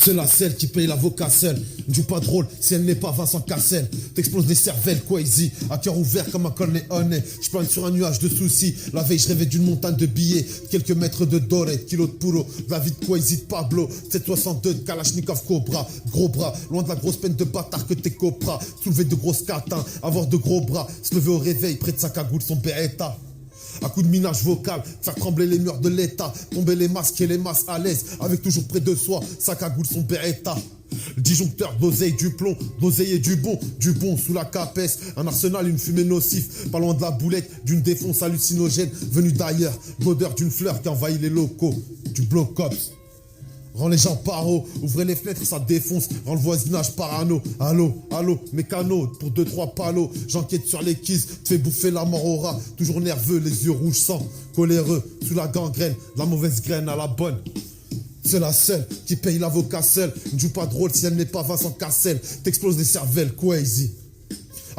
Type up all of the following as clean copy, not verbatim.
C'est la selle qui paye l'avocat seul. Ne joue pas de rôle si elle n'est pas Vincent Cassel. T'exploses des cervelles, Quasi. À cœur ouvert comme un Corleone. Je plane sur un nuage de soucis. La veille, je rêvais d'une montagne de billets. Quelques mètres de doré, kilos de puro. David Quasi de Pablo. 762 de Kalachnikov Cobra. Gros bras, loin de la grosse peine de bâtard que t'es copra. Soulever de grosses catins, avoir de gros bras. Se lever au réveil, près de sa cagoule, son Beretta. À coup de minage vocal, faire trembler les murs de l'État, tomber les masques et les masses à l'aise, avec toujours près de soi, sa cagoule, son Beretta. Disjoncteur d'oseille, du plomb, d'oseille et du bon sous la capesse, un arsenal, une fumée nocif, pas loin de la boulette, d'une défonce hallucinogène, venue d'ailleurs, l'odeur d'une fleur qui envahit les locaux, du bloc ops. Rends les gens paro, ouvrez les fenêtres, ça défonce, rend le voisinage parano. Allô, allô, mécano, pour 2-3 palos, j'enquête sur les kisses, te fais bouffer la mort au rat, toujours nerveux, les yeux rouges sang, coléreux, sous la gangrène, la mauvaise graine à la bonne. C'est la seule qui paye l'avocat seul, ne joue pas de rôle si elle n'est pas Vincent Cassel, t'exploses des cervelles, Quasi.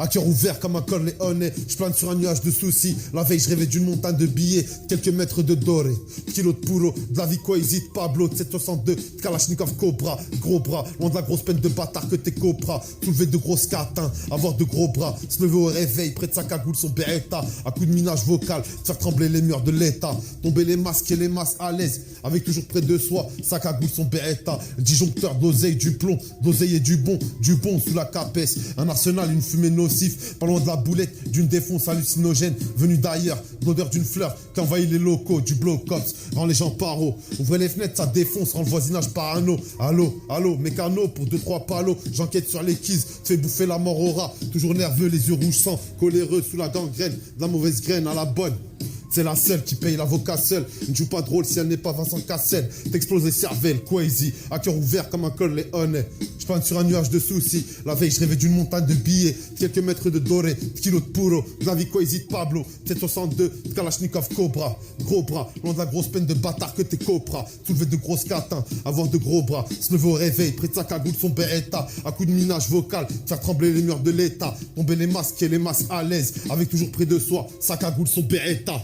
À cœur ouvert comme un Corleone, je plane sur un nuage de soucis. La veille, je rêvais d'une montagne de billets, quelques mètres de doré. Kilos de puro, de la vie Quasi de Pablo, de 762, de Kalachnikov Cobra. Gros bras, loin de la grosse peine de bâtard que t'es copra. Soulever de grosses catins, avoir de gros bras. Se lever au réveil, près de sa cagoule, son Beretta. À coup de minage vocal, faire trembler les murs de l'État. Tomber les masques et les masses à l'aise, avec toujours près de soi, sa cagoule, son Beretta. Disjoncteur d'oseille, du plomb, d'oseille et du bon sous la capesse. Un arsenal, une fumée nocif, pas loin de la boulette, d'une défonce hallucinogène, venue d'ailleurs, l'odeur d'une fleur qui envahit les locaux, du bloc ops, rend les gens paro. Ouvrez les fenêtres, ça défonce, rend le voisinage parano. Allô, allô, mécano, pour 2-3 palos, j'enquête sur les kisses, te fais bouffer la mort au rat, toujours nerveux, les yeux rouges sang, coléreux sous la gangrène, de la mauvaise graine à la bonne. C'est la seule qui paye l'avocat seul. Ne joue pas de rôle si elle n'est pas Vincent Cassel. T'exploses les cervelles, Quasi. À cœur ouvert comme un Corleone. Je plane sur un nuage de soucis. La veille, je rêvais d'une montagne de billets. Quelques mètres de doré, de kilos de puro. De la vie Quasi de Pablo. 762 de Kalachnikov Cobra. Gros bras, loin de la grosse peine de bâtard que t'es copra. Soulever de grosses catins, avoir de gros bras. Se lever au réveil, près de sa cagoule, son Beretta. À coup de minage vocal, faire trembler les murs de l'État. Tomber les masques et les masses à l'aise, avec toujours près de soi, sa cagoule, son Beretta.